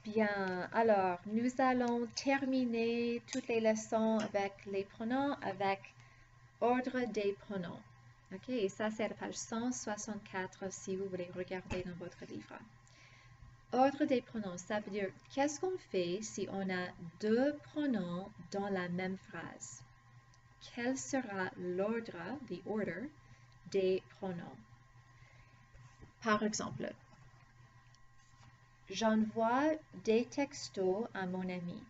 Bien, alors nous allons terminer toutes les leçons avec les pronoms, avec ordre des pronoms. Ok, et ça c'est à la page 164 si vous voulez regarder dans votre livre. Ordre des pronoms, ça veut dire qu'est-ce qu'on fait si on a deux pronoms dans la même phrase? Quel sera l'ordre, the order, des pronoms? Par exemple, j'envoie des textos à mon ami.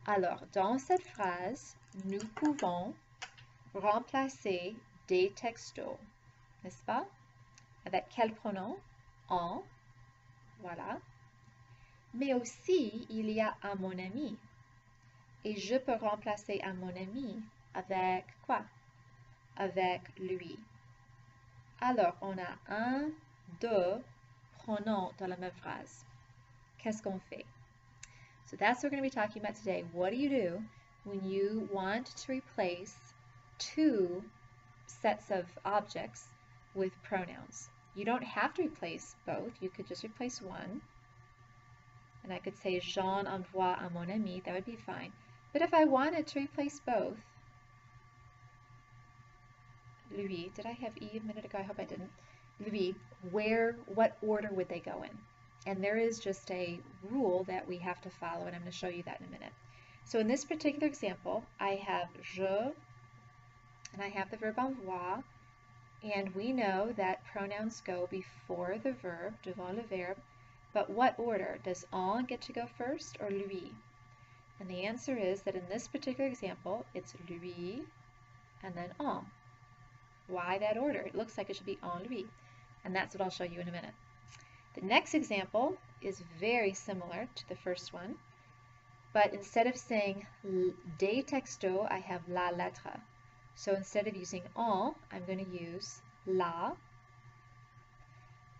Alors, dans cette phrase, nous pouvons remplacer des textos, n'est-ce pas? Avec quel pronom? En, voilà. Mais aussi, il y a à mon ami. Et je peux remplacer à mon ami avec quoi? Avec lui. Alors, on a un, deux pronoms dans la même phrase. Qu'est-ce qu'on fait? So that's what we're going to be talking about today. What do you do when you want to replace two sets of objects with pronouns? You don't have to replace both. You could just replace one. And I could say Jean envoie à mon ami. That would be fine. But if I wanted to replace both, Louis, did I have E a minute ago? I hope I didn't. Louis, what order would they go in? And there is just a rule that we have to follow, and I'm going to show you that in a minute. So in this particular example, I have je, and I have the verb envoie, and we know that pronouns go before the verb, devant le verbe, but what order? Does en get to go first, or lui? And the answer is that in this particular example, it's lui, and then en. Why that order? It looks like it should be en lui, and that's what I'll show you in a minute. The next example is very similar to the first one, but instead of saying des textos, I have la lettre. So instead of using en, I'm going to use la,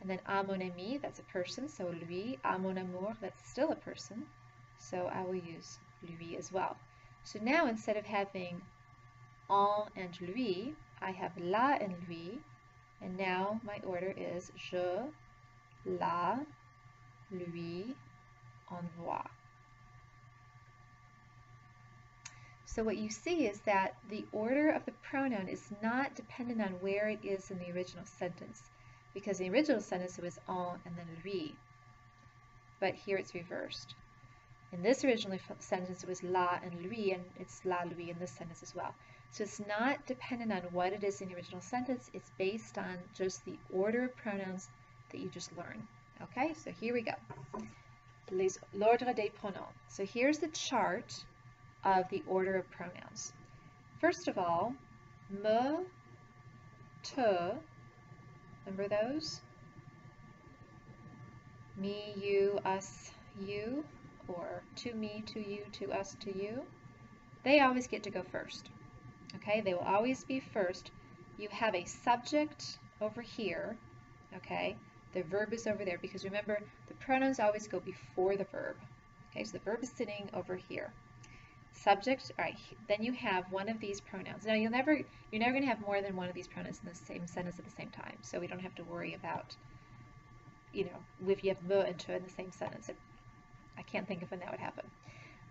and then à mon ami, that's a person, so lui, à mon amour, that's still a person, so I will use lui as well. So now instead of having en and lui, I have la and lui, and now my order is je, la, lui, envoie. So what you see is that the order of the pronoun is not dependent on where it is in the original sentence, because in the original sentence it was en and then lui, but here it's reversed. In this original sentence it was la and lui, and it's la, lui in this sentence as well. So it's not dependent on what it is in the original sentence, it's based on just the order of pronouns that you just learned. Okay, so here we go. L'ordre des pronoms. So here's the chart of the order of pronouns. First of all, me, te, remember those? Me, you, us, you, or to me, to you, to us, to you. They always get to go first. Okay, they will always be first. You have a subject over here, okay? The verb is over there because remember, the pronouns always go before the verb. Okay, so the verb is sitting over here. Subject, all right, then you have one of these pronouns. Now you're never going to have more than one of these pronouns in the same sentence at the same time, so we don't have to worry about, you know, if you have me and te in the same sentence. I can't think of when that would happen.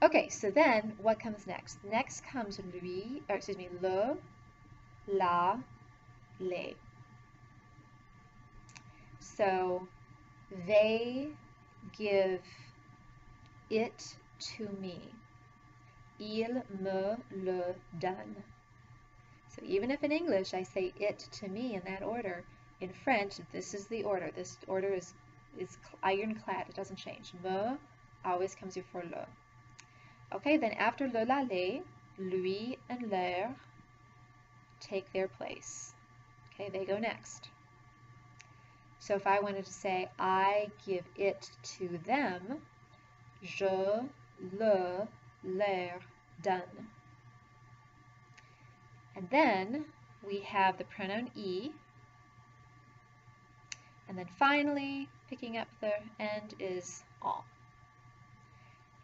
Okay, so then what comes next? Next comes lui, or excuse me, le, la, les. So they give it to me. Il me le donne. So even if in English I say it to me in that order, in French this is the order. This order is ironclad. It doesn't change. Me always comes before le. Okay, then after le, la, les, lui and leur take their place. Okay, they go next. So if I wanted to say, I give it to them, je le leur donne. And then we have the pronoun I. And then finally, picking up the end is en.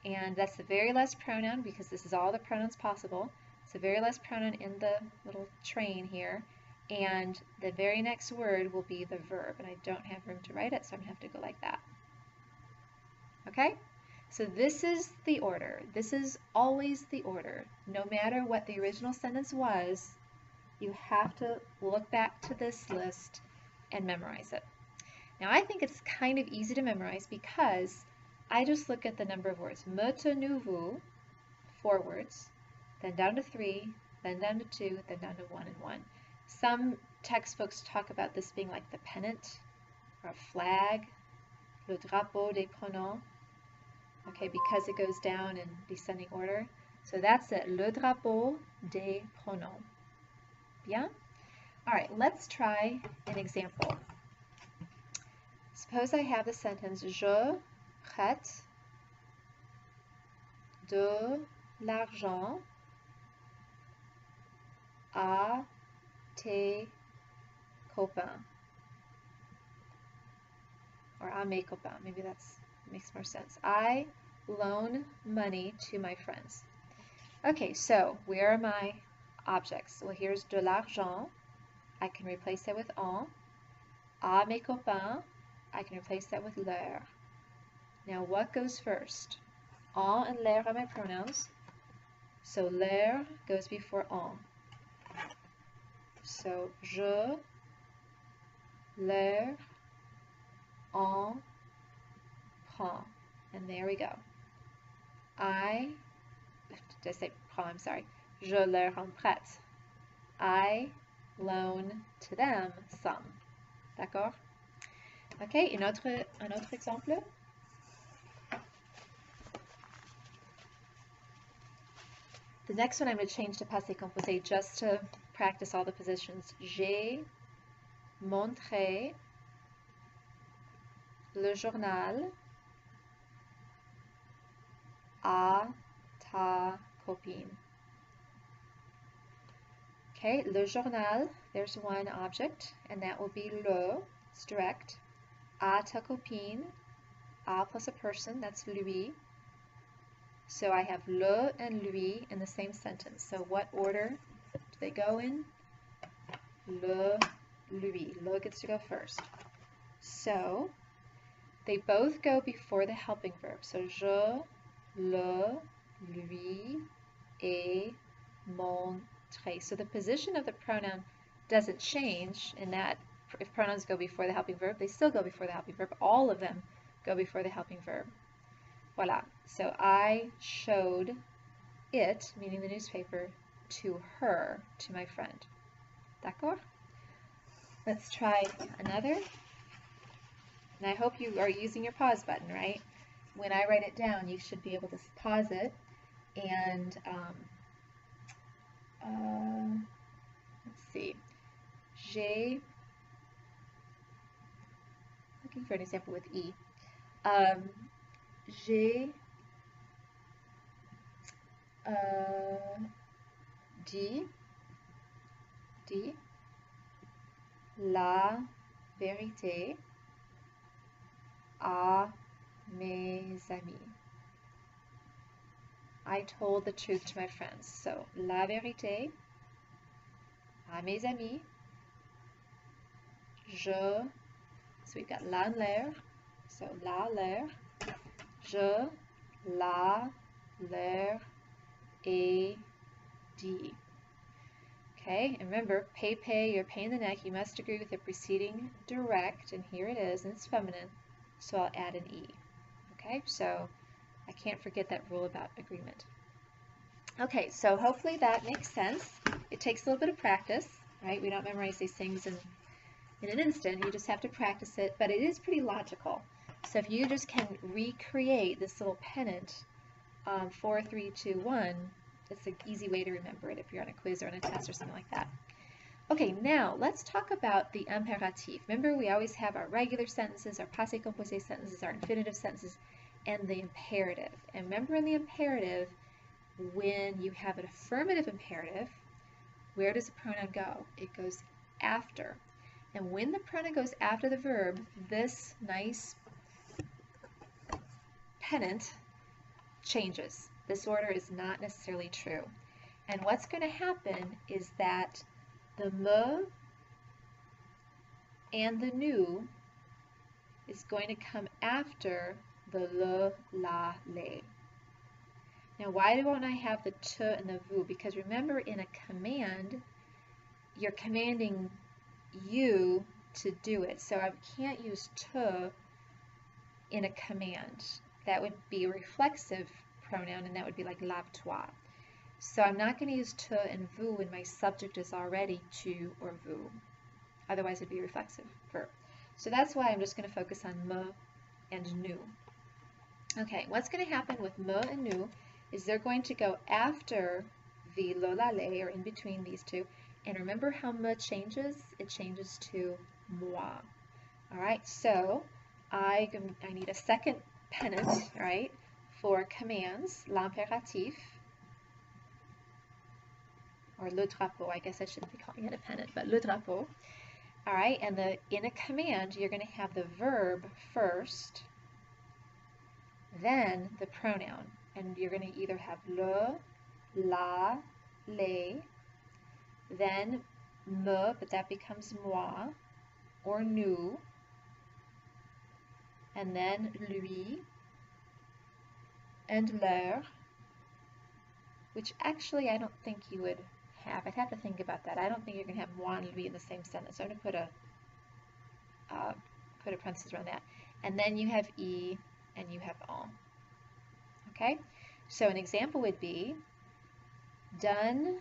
And that's the very last pronoun because this is all the pronouns possible. It's the very last pronoun in the little train here. And the very next word will be the verb. And I don't have room to write it, so I'm going to have to go like that. Okay? So this is the order. This is always the order. No matter what the original sentence was, you have to look back to this list and memorize it. Now I think it's kind of easy to memorize because I just look at the number of words. Maintenez-vous, 4 words, then down to 3, then down to 2, then down to 1 and 1. Some textbooks talk about this being like the pennant or a flag, le drapeau des pronouns, okay, because it goes down in descending order. So that's it, le drapeau des pronouns. Bien? All right, let's try an example. Suppose I have the sentence, je prête de l'argent à tes copains. Or à mes copains, maybe that makes more sense. I loan money to my friends. Okay, so where are my objects? Well, here's de l'argent. I can replace it with en. À mes copains, I can replace that with leur. Now, what goes first? En and leur are my pronouns, so leur goes before en. So, je, leur, en, prends. And there we go. Did I say prends? I'm sorry. Je leur en prête. I loan to them some. D'accord? Okay, un autre exemple. The next one I'm going to change to passé composé just to practice all the positions. J'ai montré le journal à ta copine. Okay, le journal, there's one object, and that will be le, it's direct. À ta copine, à plus a person, that's lui. So I have le and lui in the same sentence. So what order do they go in? Le, lui. Le gets to go first. So they both go before the helping verb. So je, le, lui, et montré. So the position of the pronoun doesn't change in that if pronouns go before the helping verb, they still go before the helping verb. All of them go before the helping verb. Voila. So I showed it, meaning the newspaper, to her, to my friend. D'accord? Let's try another. And I hope you are using your pause button, right? When I write it down, you should be able to pause it and let's see. J'ai, looking for an example with E. J'ai dit la vérité à mes amis. I told the truth to my friends. So, la vérité à mes amis. So we've got la and leur. So, la, leur. Je, la, leur, ai dit. Okay, and remember, pay, you're paying the neck. You must agree with the preceding direct, and here it is, and it's feminine, so I'll add an E. Okay, so I can't forget that rule about agreement. Okay, so hopefully that makes sense. It takes a little bit of practice, right? We don't memorize these things in an instant. You just have to practice it, but it is pretty logical. So if you just can recreate this little pennant, 4, 3, 2, 1, it's an easy way to remember it if you're on a quiz or on a test or something like that. Okay, now let's talk about the imperatif. Remember, we always have our regular sentences, our passé composé sentences, our infinitive sentences, and the imperative. And remember in the imperative, when you have an affirmative imperative, where does the pronoun go? It goes after. And when the pronoun goes after the verb, this nice pennant changes. This order is not necessarily true. And what's going to happen is that the me and the nu is going to come after the le, la, les. Now, why don't I have the te and the vous? Because remember, in a command, you're commanding you to do it. So I can't use te in a command. That would be a reflexive pronoun, and that would be like lave-toi. So I'm not going to use te and vous when my subject is already tu or vous. Otherwise, it'd be a reflexive verb. So that's why I'm just going to focus on me and nous. Okay, what's going to happen with me and nous is they're going to go after the le, la, les, or in between these two. And remember how me changes? It changes to moi. All right, so I need a second pennant, right, for commands, l'impératif, or le drapeau. I guess I shouldn't be calling it a pennant, but le drapeau. All right, and in a command, you're going to have the verb first, then the pronoun. And you're going to either have le, la, les, then me, but that becomes moi, or nous, and then lui, and leur, which actually I don't think you would have. I'd have to think about that. I don't think you're going to have moi and lui in the same sentence. So I'm going to put a parenthesis around that. And then you have I, and you have en. Okay? So an example would be, donne-moi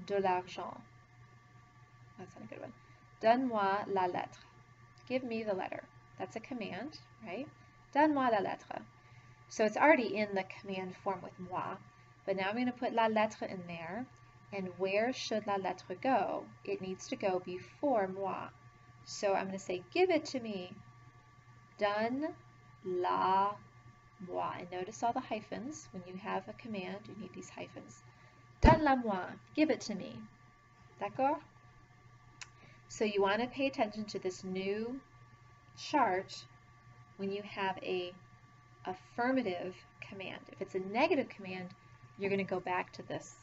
de l'argent. That's not a good one. Donne-moi la lettre. Give me the letter. That's a command, right? Donne-moi la lettre. So it's already in the command form with moi, but now I'm going to put la lettre in there. And where should la lettre go? It needs to go before moi. So I'm going to say, give it to me. Donne-la moi. And notice all the hyphens. When you have a command, you need these hyphens. Donne-la moi. Give it to me. D'accord? So you want to pay attention to this new chart when you have a affirmative command. If it's a negative command, you're going to go back to this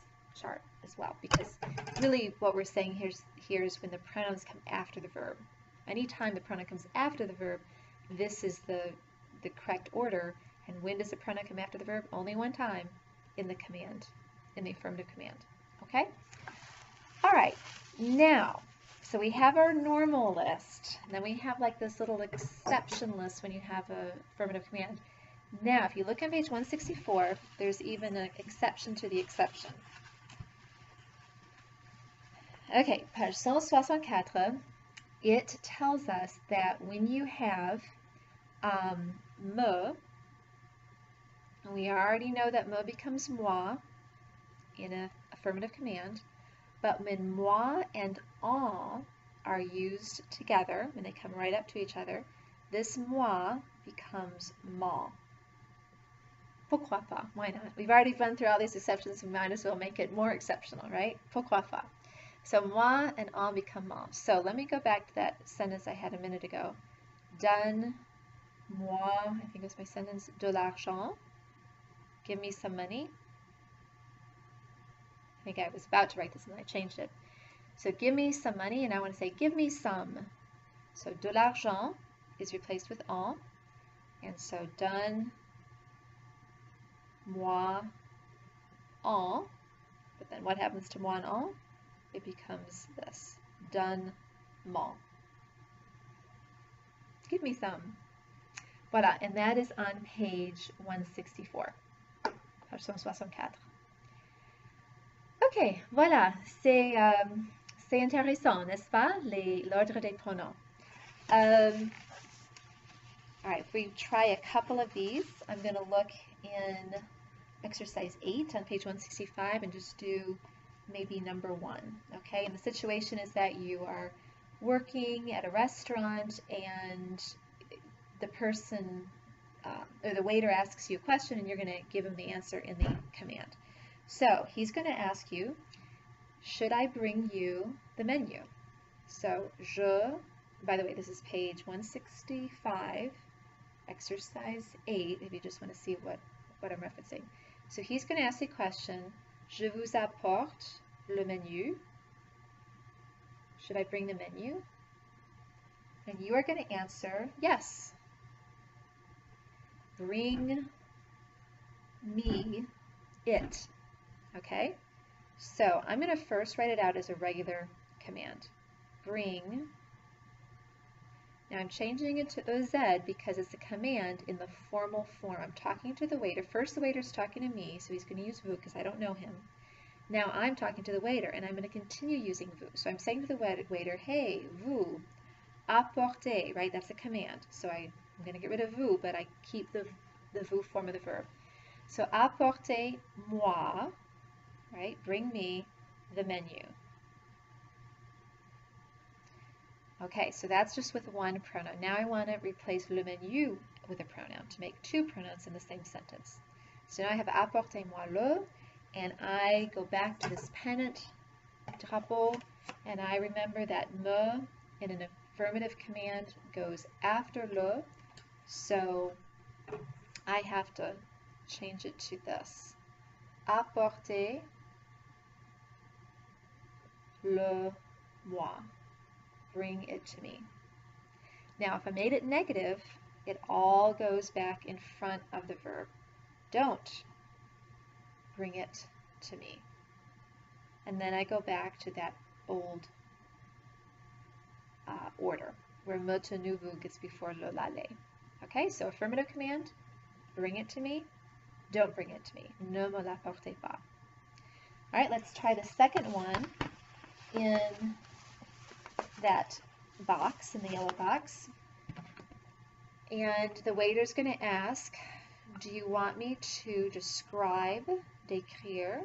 chart as well, because really what we're saying here is when the pronouns come after the verb. Anytime the pronoun comes after the verb, this is the correct order. And when does the pronoun come after the verb? Only one time, in the command, in the affirmative command. Okay? All right. Now, so we have our normal list. And then we have like this little exception list when you have an affirmative command. Now, if you look on page 164, there's even an exception to the exception. Okay, page 164, it tells us that when you have me, and we already know that me becomes moi in an affirmative command, but when moi and en are used together, when they come right up to each other, this moi becomes mon. Pourquoi pas? Why not? We've already run through all these exceptions, we might as well make it more exceptional, right? Pourquoi pas? So moi and en become mon. So let me go back to that sentence I had a minute ago. Donne-moi, I think it was my sentence, de l'argent. Give me some money. I think I was about to write this and I changed it. So give me some money, and I want to say give me some. So de l'argent is replaced with en, and so donne-moi en, but then what happens to moi and en? It becomes this, donne-moi. Give me some. Voilà, and that is on page 164. Page 164. Ok, voilà, c'est intéressant, n'est-ce pas, l'ordre des pronoms. All right, if we try a couple of these, I'm going to look in exercise 8 on page 165 and just do maybe number 1, okay? And the situation is that you are working at a restaurant and the person, or the waiter asks you a question and you're going to give him the answer in the command. So he's going to ask you, should I bring you the menu? So, by the way, this is page 165, exercise 8, if you just want to see what I'm referencing. So he's going to ask the question, je vous apporte le menu. Should I bring the menu? And you are going to answer yes. Bring me it. Okay? So I'm going to first write it out as a regular command. Bring. Now I'm changing it to OZ because it's a command in the formal form. I'm talking to the waiter. First the waiter's talking to me, so he's going to use vous because I don't know him. Now I'm talking to the waiter, and I'm going to continue using vous. So I'm saying to the waiter, hey, vous, apportez, right? That's a command. So I'm going to get rid of vous, but I keep the vous form of the verb. So apportez-moi, right? Bring me the menu. Okay, so that's just with one pronoun. Now I want to replace le menu with a pronoun to make two pronouns in the same sentence. So now I have apportez-moi le, and I go back to this pennant drapeau, and I remember that me in an affirmative command goes after le, so I have to change it to this. Apportez le moi. Bring it to me. Now, if I made it negative, it all goes back in front of the verb. Don't bring it to me. And then I go back to that old order where me tenu vous gets before le l'aller. Okay, so affirmative command, bring it to me. Don't bring it to me. Ne me l'apportez pas. All right, let's try the second one in that box, in the yellow box. And the waiter's going to ask, do you want me to describe, décrire,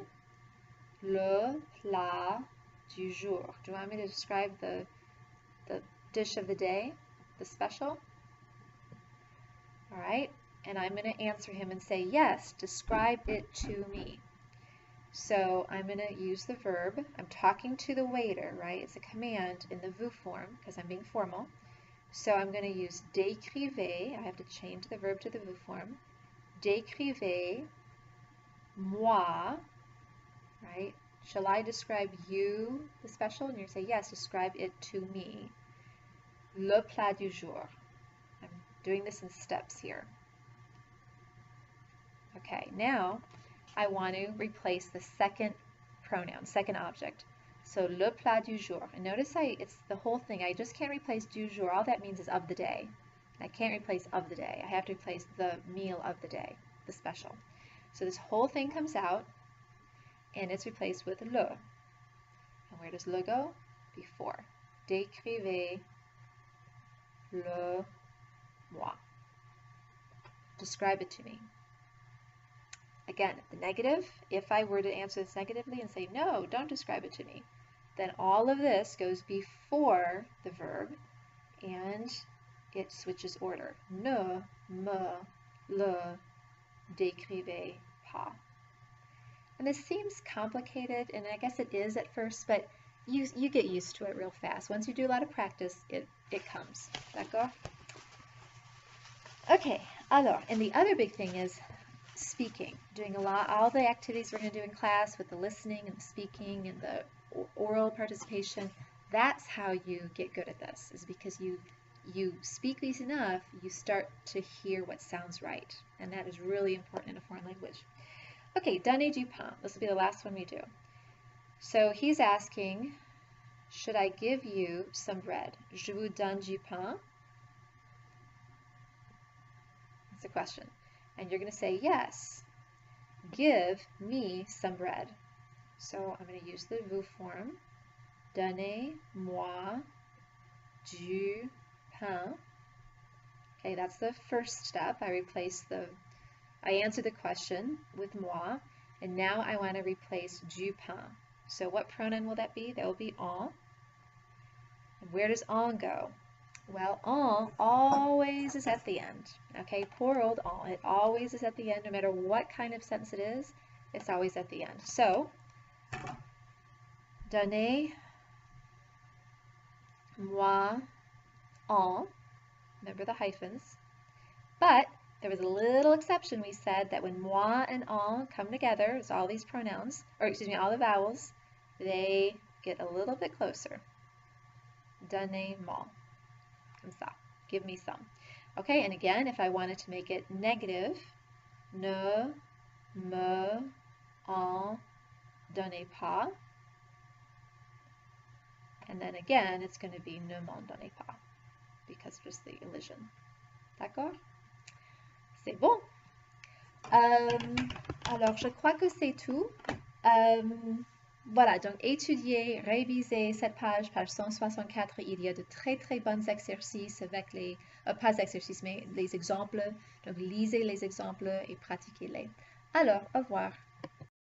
le plat du jour? Do you want me to describe the dish of the day, the special? All right, and I'm going to answer him and say, yes, describe it to me. So I'm going to use the verb. I'm talking to the waiter, right? It's a command in the vous form because I'm being formal. So I'm going to use décrivez. I have to change the verb to the vous form. Décrivez moi, right? Shall I describe you, the special? And you say, yes, describe it to me. Le plat du jour. I'm doing this in steps here. Okay, now I want to replace the second pronoun, second object. So le plat du jour. And notice it's the whole thing. I just can't replace du jour. All that means is of the day. I can't replace of the day. I have to replace the meal of the day, the special. So this whole thing comes out, and it's replaced with le. And where does le go? Before. Décrivez le moi. Describe it to me. Again, the negative, if I were to answer this negatively and say, no, don't describe it to me, then all of this goes before the verb, and it switches order. Ne me le décrivez pas. And this seems complicated, and I guess it is at first, but you get used to it real fast. Once you do a lot of practice, it comes. D'accord? Okay, alors, and the other big thing is speaking, doing all the activities we're going to do in class with the listening and the speaking and the oral participation. That's how you get good at this, is because you speak these enough, you start to hear what sounds right, and that is really important in a foreign language. Okay, donnez du pain. This will be the last one we do. So he's asking, should I give you some bread? Je vous donne du pain? That's the question. And you're going to say, yes, give me some bread. So I'm going to use the vous form. Donnez-moi du pain. Okay, that's the first step. I answer the question with moi, and now I want to replace du pain. So what pronoun will that be? That will be en. And where does en go? Well, en always is at the end. Okay, poor old en. It always is at the end, no matter what kind of sentence it is, it's always at the end. So, donnez-moi en. Remember the hyphens. But there was a little exception. We said that when moi and en come together, it's all these pronouns, or excuse me, all the vowels, they get a little bit closer. Donnez-moi. Comme ça. Give me some. Okay, and again, if I wanted to make it negative, ne me en donnez pas. And then again, it's going to be ne m'en donnez pas, because just the elision. D'accord? C'est bon. Alors, je crois que c'est tout. Voilà, donc étudiez, révisez cette page, page 164. Il y a de très très bons exercices avec les, pas exercices, mais les exemples. Donc, lisez les exemples et pratiquez-les. Alors, au revoir.